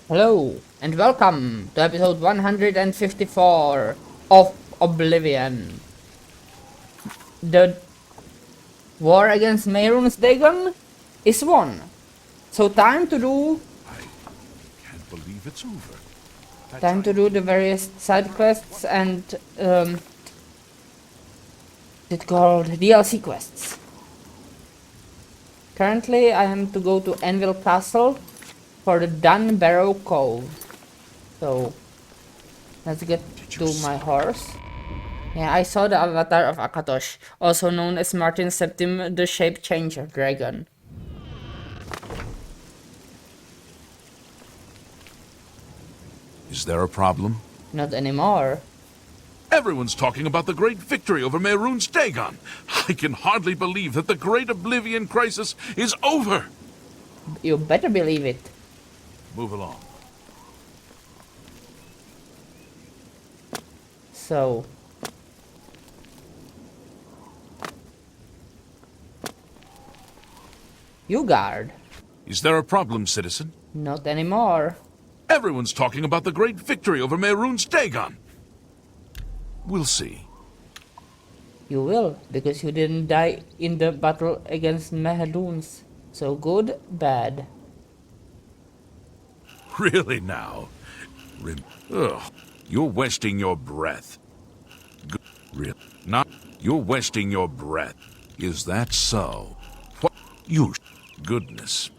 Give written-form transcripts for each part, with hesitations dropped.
Hello, and welcome to episode 154 of Oblivion. The war against Mehrunes Dagon is won. So time to do Can't believe it's over. the various side quests and it's called DLC quests. Currently I am to go to Anvil Castle for the Dunbarrow Cove. So let's get Did you to see? my horse. Yeah, I saw the avatar of Akatosh, also known as Martin Septim, the Shape Changer Dragon. Is there a problem? Not anymore. Everyone's talking about the great victory over Mehrunes Dagon. I can hardly believe that the great Oblivion crisis is over. You better believe it. Move along. So, you guard. Is there a problem, citizen? Not anymore. Everyone's talking about the great victory over Mehrunes Dagon. We'll see. You will, because you didn't die in the battle against Mehrunes. So good, bad. Really now? Ugh. You're wasting your breath. Really? Not. You're wasting your breath. Is that so? What? You. Goodness.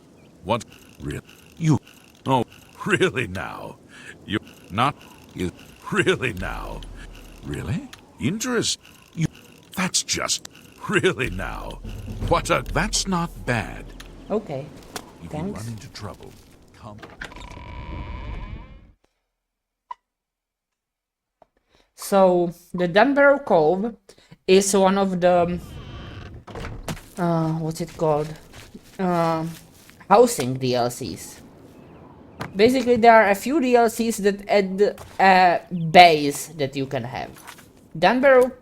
What? Real? You. Oh, really now? You. Not. You. Really now? Really? Interest. You. That's just. Really now? What a. That's not bad. Okay, If you thanks. run into trouble, come. So, the Dunbarrow Cove is one of the... what's it called? Housing DLCs. Basically, there are a few DLCs that add a base that you can have. Dunbarrow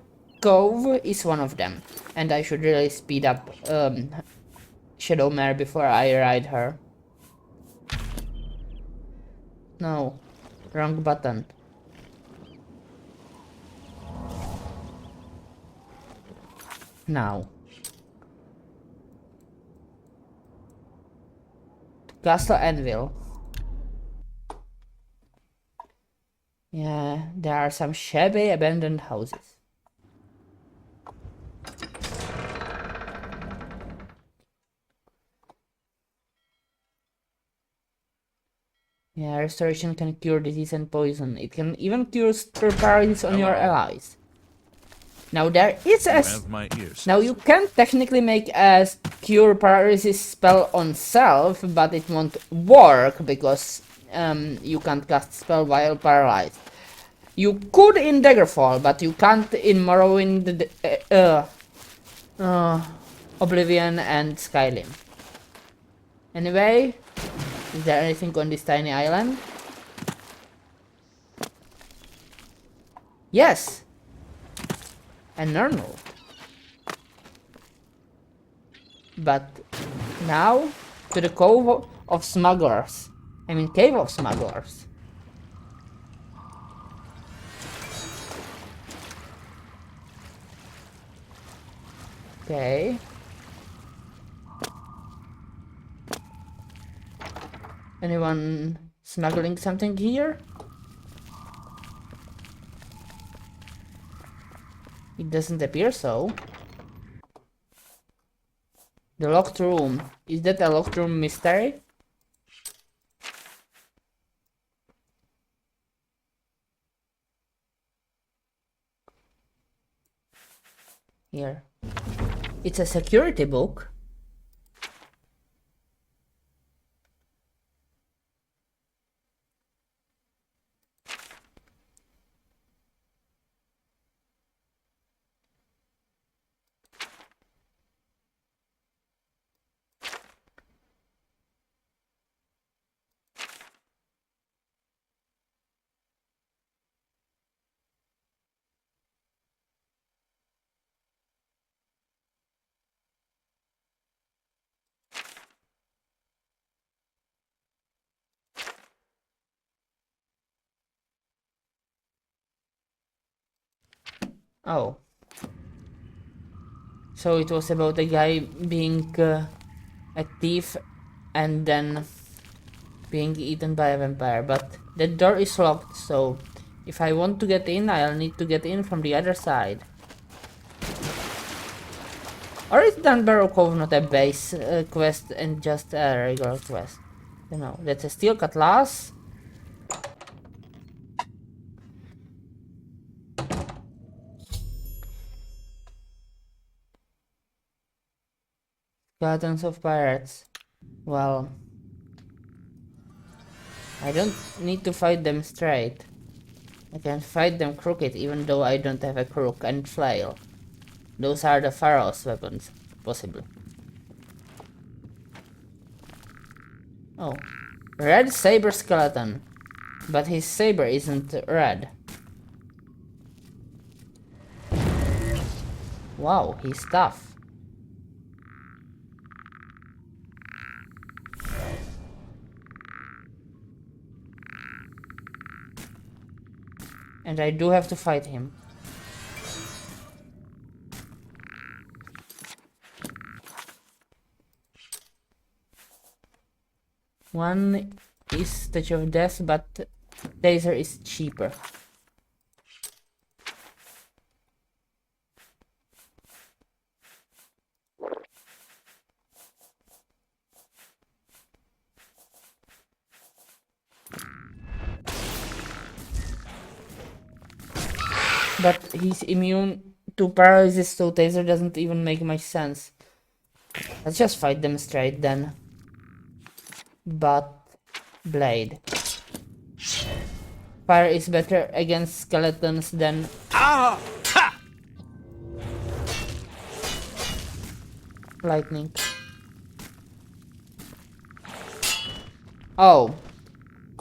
Cove is one of them, and I should really speed up Shadowmare before I ride her. No, wrong button. Now. Castle Anvil. Yeah, there are some shabby abandoned houses. Yeah, restoration can cure disease and poison. It can even cure stir paralysis on your Hello. allies. Now there is a... Have my ears. Now you can technically make a cure paralysis spell on self, but it won't work because you can't cast spell while paralyzed. You could in Daggerfall, but you can't in Morrowind, Oblivion, and Skyrim. Anyway, is there anything on this tiny island? Yes! A Nurnal. But now to the Cove of Smugglers. I mean, Cave of Smugglers. Okay. Anyone smuggling something here? It doesn't appear so. The locked room. Is that a locked room mystery? Here. It's a security book. Oh. So it was about a guy being a thief and then being eaten by a vampire, but the door is locked, so if I want to get in, I'll need to get in from the other side. Or is Dunbarrow Cove not a base quest and just a regular quest? You know, that's a steel cutlass. Skeletons of pirates. Well, I don't need to fight them straight. I can fight them crooked even though I don't have a crook and flail. Those are the pharaoh's weapons, possibly. Oh, red saber skeleton. But his saber isn't red. Wow, he's tough. And I do have to fight him. One is Touch of Death, but Taser is cheaper. But he's immune to paralysis, so Taser doesn't even make much sense. Let's just fight them straight then. But Blade. Fire is better against skeletons than... lightning. Oh.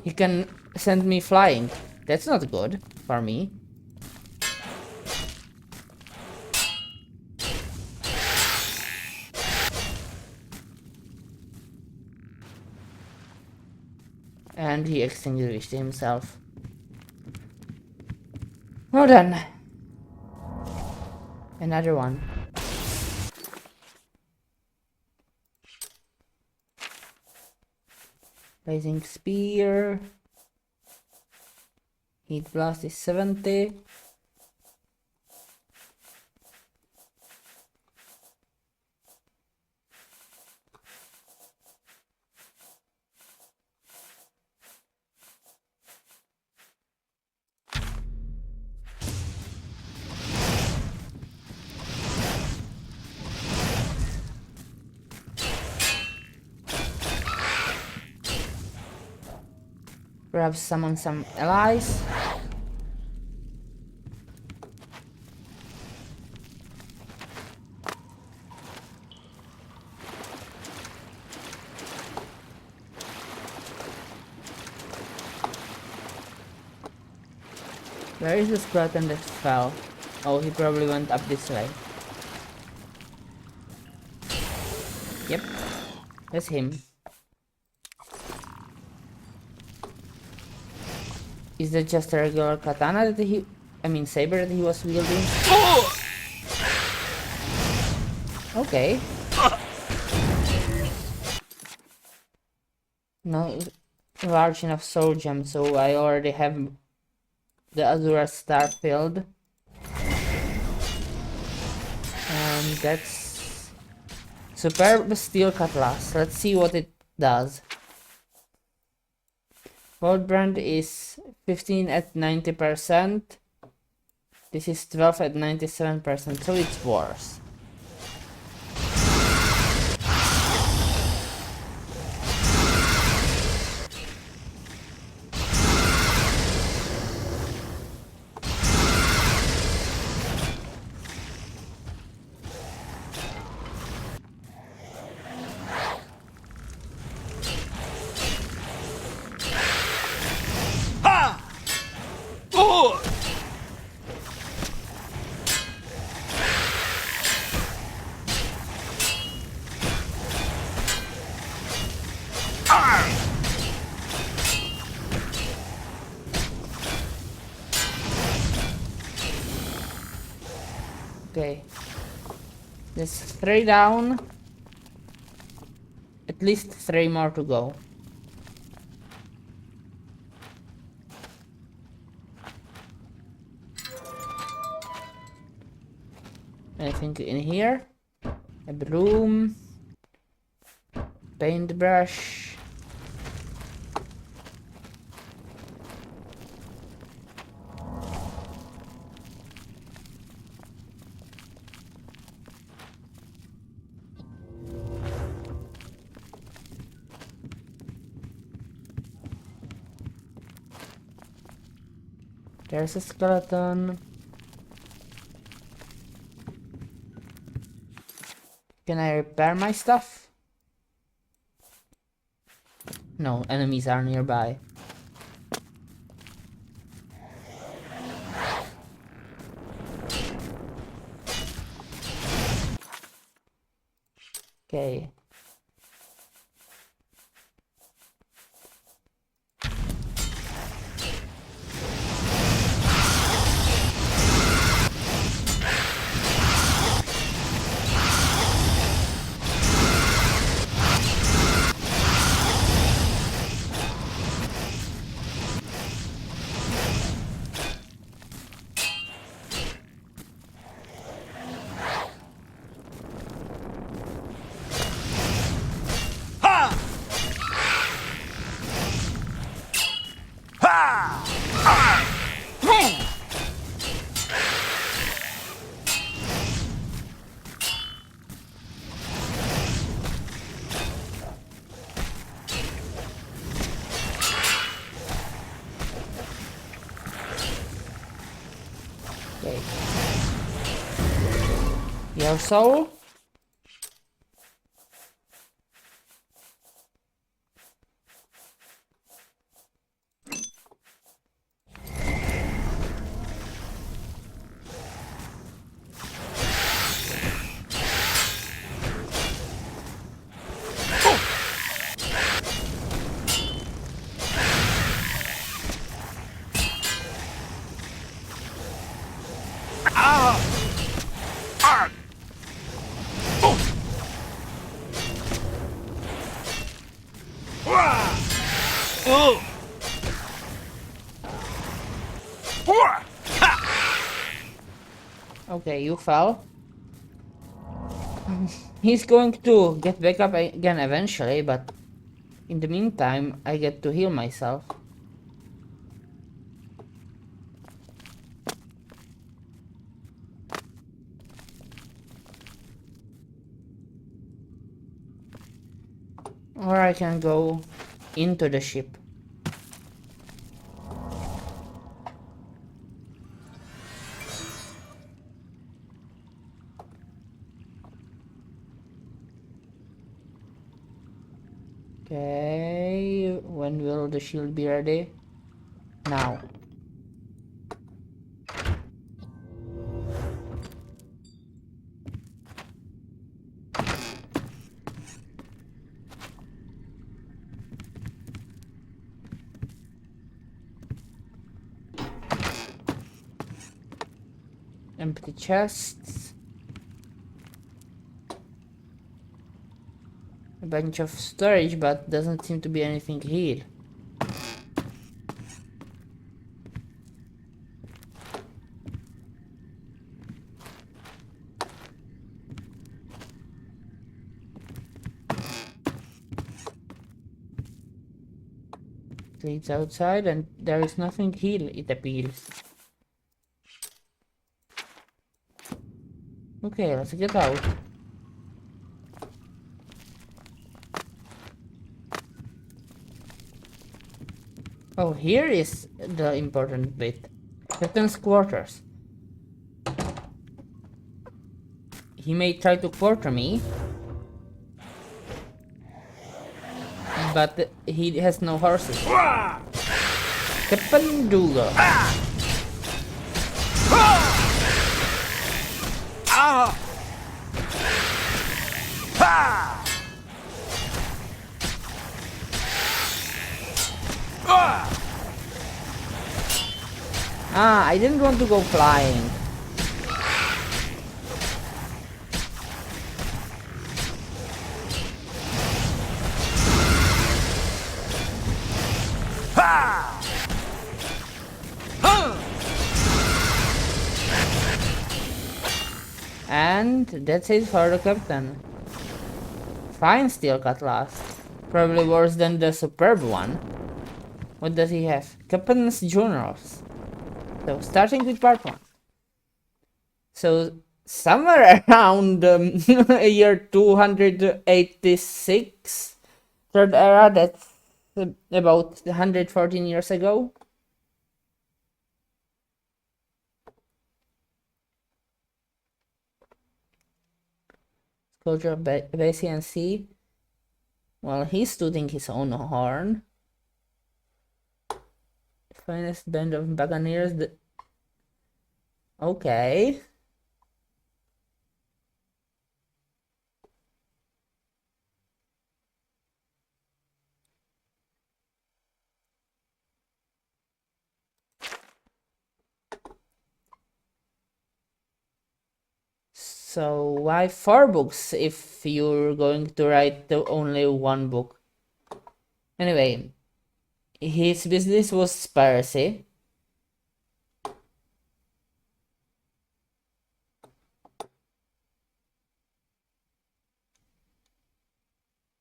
He can send me flying. That's not good for me. And he extinguished himself. Well done. Another one. Blazing Spear. Heat Blast is 70. Perhaps summon some allies. Where is the skeleton that fell? Oh, he probably went up this way. Yep, that's him. Is that just a regular katana that saber that he was wielding? Okay. No large enough soul gem, so I already have the Azura star filled. And that's superb steel cutlass. Let's see what it does. Goldbrand is 15 at 90%. This is 12 at 97%, so it's worse. Okay. There's 3 down. At least 3 more to go. Anything in here? A broom. Paintbrush. There's a skeleton. Can I repair my stuff? No, enemies are nearby. Okay. Okay. Your soul? Okay, you fell. He's going to get back up again eventually, but in the meantime, I get to heal myself. Or I can go into the ship. Okay, when will the shield be ready? Now. Empty chests. A bunch of storage, but doesn't seem to be anything here. It's outside and there is nothing here, it appears. Okay, let's get out. Oh, here is the important bit. Captain's quarters. He may try to quarter me, but he has no horses. Captain Dougal. Ah, I didn't want to go flying. And that's it for the captain. Fine steel cutlass. Probably worse than the superb one. What does he have? Captain's journals. So starting with part 1. So somewhere around year 286, third era, that's about 114 years ago. Culture of Basie and Sea. Well, he's tooting his own horn. Finest band of buccaneers. Okay. So why 4 books if you're going to write only 1 book? Anyway, his business was piracy.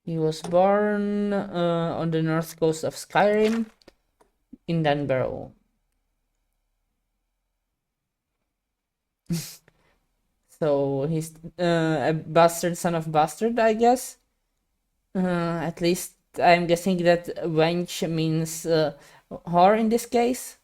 He was born on the north coast of Skyrim in Dunbarrow. So he's a bastard son of bastard, I guess. At least I'm guessing that wench means whore in this case.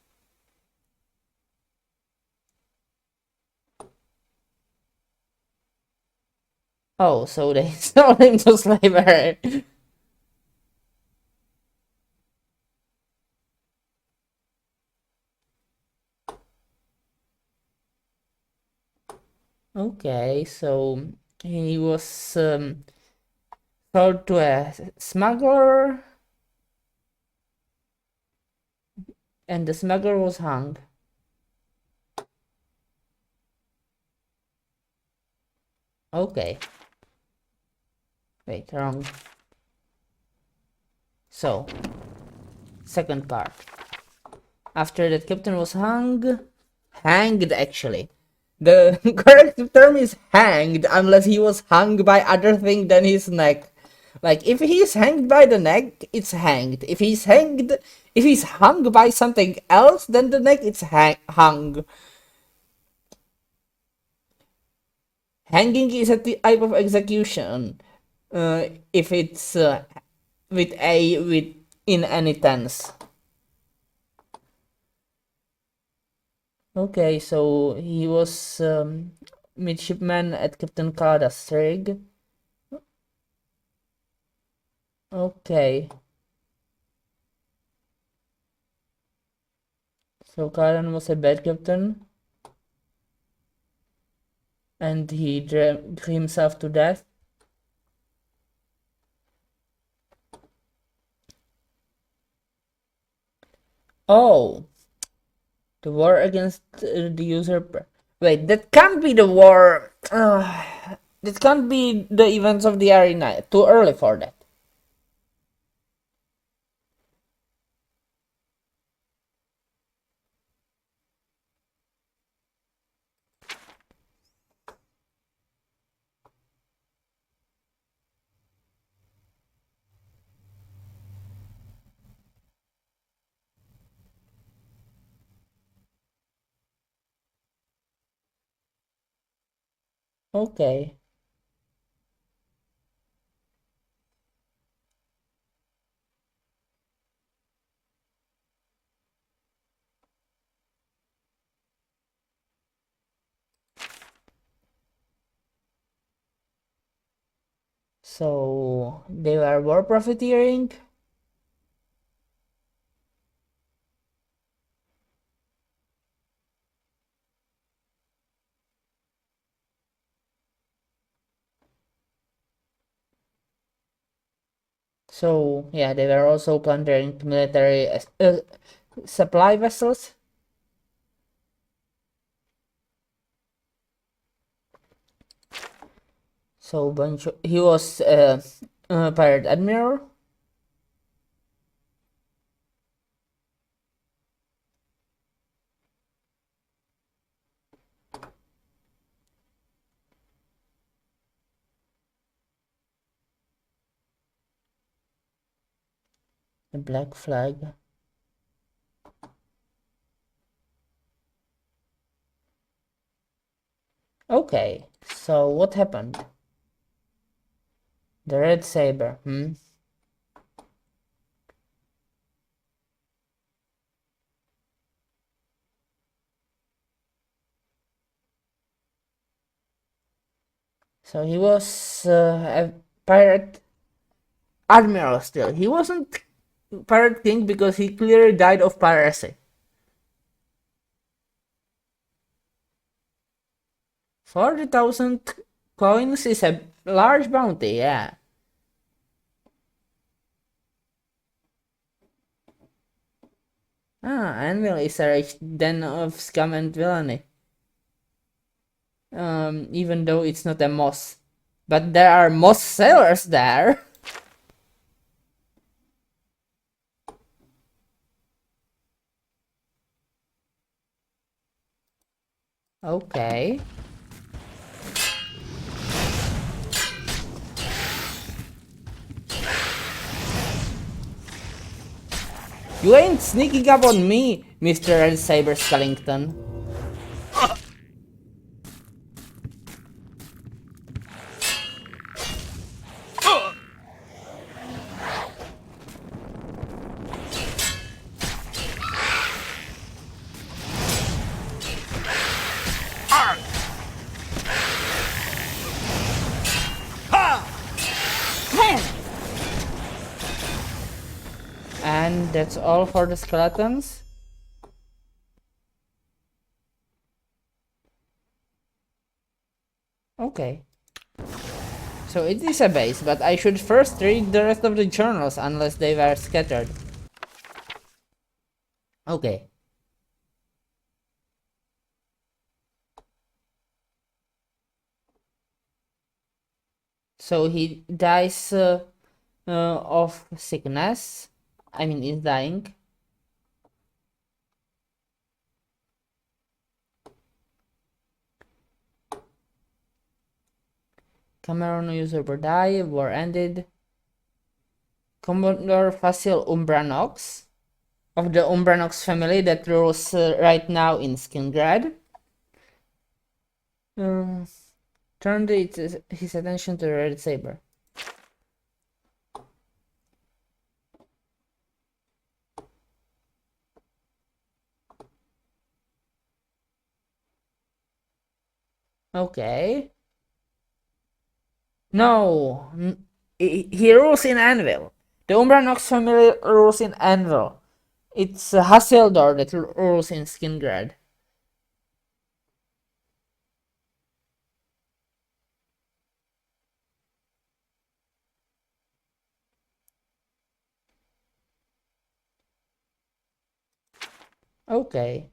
Oh, so they sold him to slavery. Okay, so he was sold to a smuggler, and the smuggler was hung. Okay. Wait, wrong. So, second part. After that captain was hanged actually. The correct term is hanged unless he was hung by other thing than his neck. Like if he's hanged by the neck, it's hanged. If he's hung by something else than the neck, it's hung. Hanging is a type of execution. If it's with in any tense. Okay, so he was midshipman at Captain Carda's rig. Okay. So Karan was a bad captain. And he drank himself to death. Oh. The war against the usurper. Wait, that can't be the war. That can't be the events of the arena. Too early for that. Okay. So they were war profiteering. So yeah, they were also plundering military supply vessels. So he was a pirate admiral. The black flag. Okay, so what happened? The red saber, So he was a pirate admiral still. He wasn't pirate king because he clearly died of piracy. 40,000 coins is a large bounty, yeah. Anvil is a rich den of scum and villainy. Even though it's not a moss. But there are moss sailors there. Okay. You ain't sneaking up on me, Mr. Red Saber Skellington. And that's all for the skeletons? Okay. So it is a base, but I should first read the rest of the journals unless they were scattered. Okay. So he dies of sickness. I mean, is dying. Cameron usurper die, war ended. Commodore Facile Umbranox of the Umbranox family that rules right now in Skingrad. Turned his attention to the Red Saber. Okay. No, he rules in Anvil. The Umbranox family rules in Anvil. It's Hasseldor that rules in Skingrad. Okay.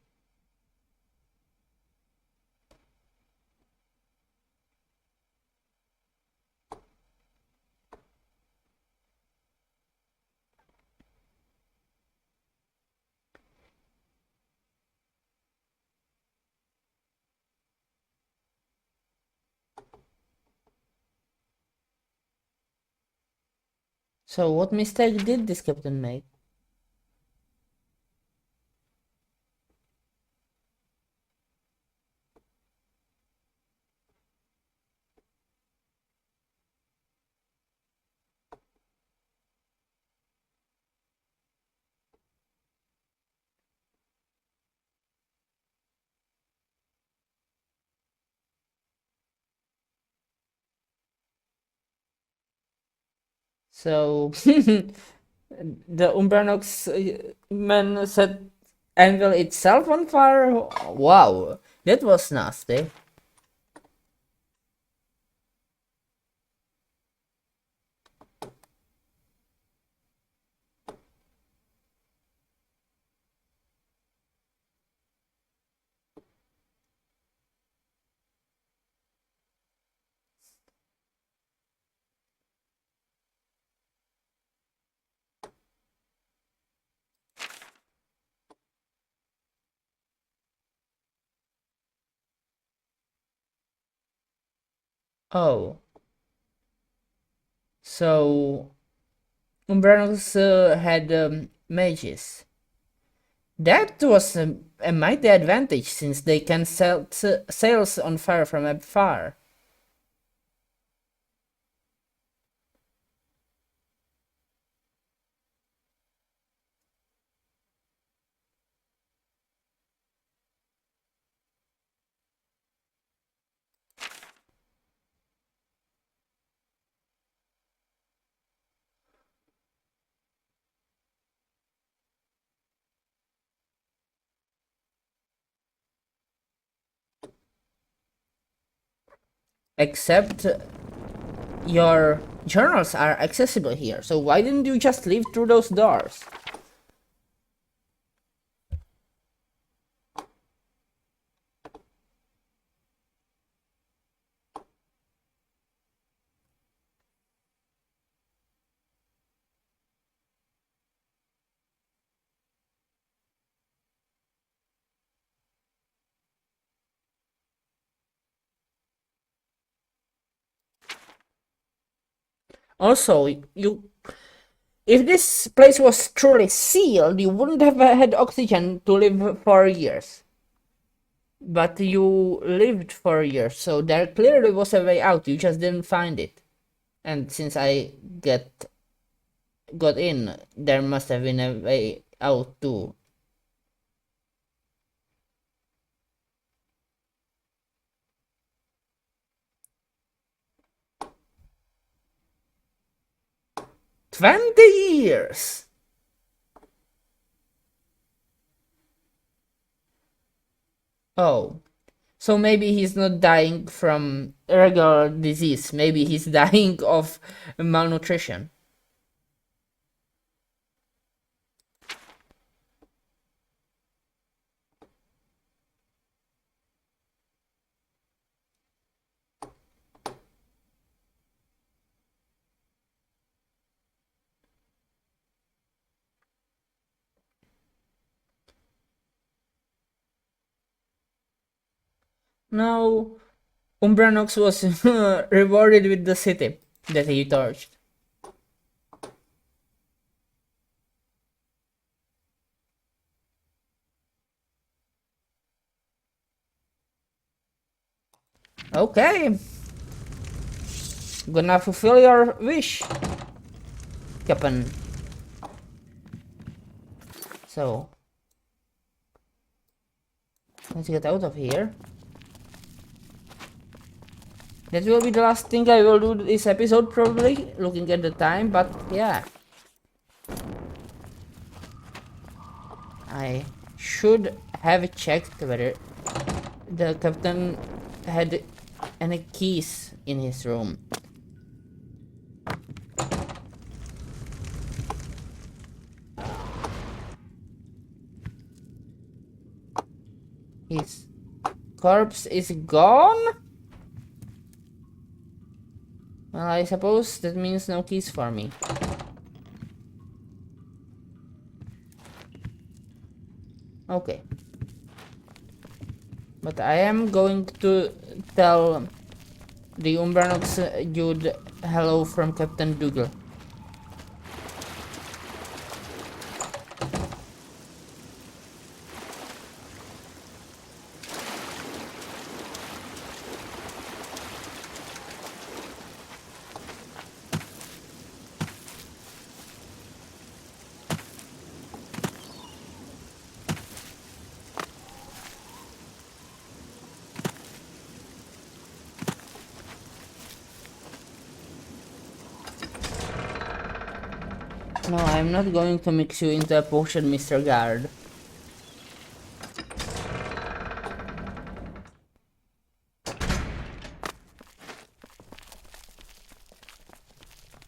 So what mistake did this captain make? So the Umbranox man set Anvil itself on fire? Wow, that was nasty. Oh. So Umbranos had mages. That was a mighty advantage since they can set sails on fire from afar. Except your journals are accessible here, so why didn't you just leave through those doors? Also, if this place was truly sealed, you wouldn't have had oxygen to live for years. But you lived for years, so there clearly was a way out, you just didn't find it. And since I got in, there must have been a way out too. $20 years! Oh. So maybe he's not dying from regular disease. Maybe he's dying of malnutrition. Now, Umbranox was rewarded with the city that he torched. Okay. Gonna fulfill your wish, Captain. So, let's get out of here. That will be the last thing I will do this episode, probably, looking at the time, but yeah. I should have checked whether the captain had any keys in his room. His corpse is gone? Well, I suppose that means no keys for me. Okay. But I am going to tell the Umbranox dude hello from Captain Dougal. No, I'm not going to mix you into a potion, Mr. Guard.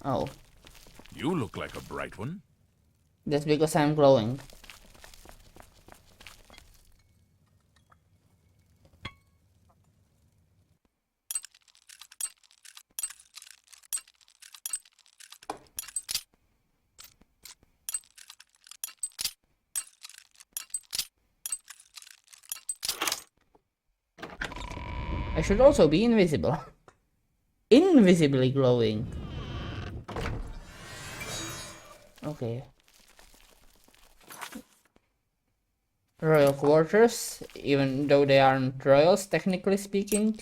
Oh. You look like a bright one. That's because I'm glowing. I should also be invisible. Invisibly glowing. Okay. Royal quarters, even though they aren't royals, technically speaking.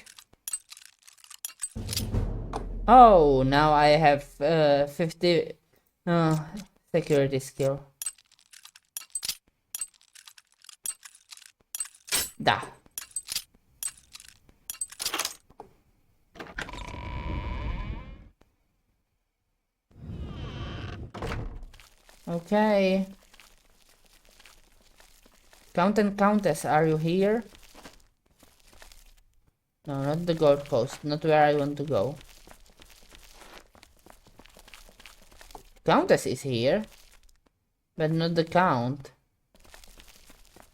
Oh, now I have 50 security skill. Da. Okay. Count and Countess, are you here? No, not the Gold Coast, not where I want to go. Countess is here, but not the Count.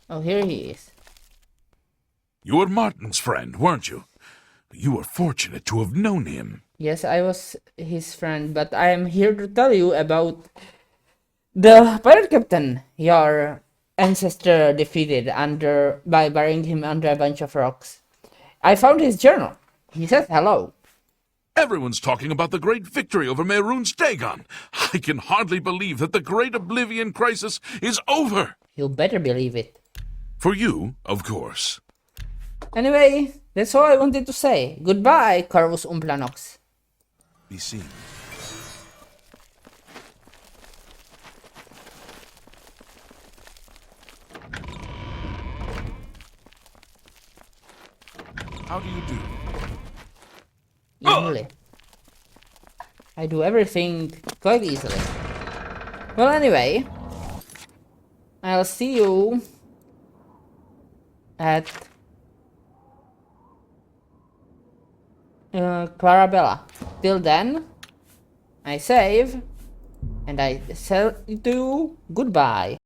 Oh, here he is. You were Martin's friend, weren't you? You were fortunate to have known him. Yes, I was his friend, but I am here to tell you about the pirate captain your ancestor defeated by burying him under a bunch of rocks. I found his journal. He says hello. Everyone's talking about the great victory over Mehrunes Dagon. I can hardly believe that the great Oblivion crisis is over. You better believe it. For you, of course. Anyway, that's all I wanted to say. Goodbye, Corvus Umplanox. Be seen. How do you do? Easily. I do everything quite easily. Well, anyway, I'll see you at Clarabella. Till then, I save, and I tell you goodbye.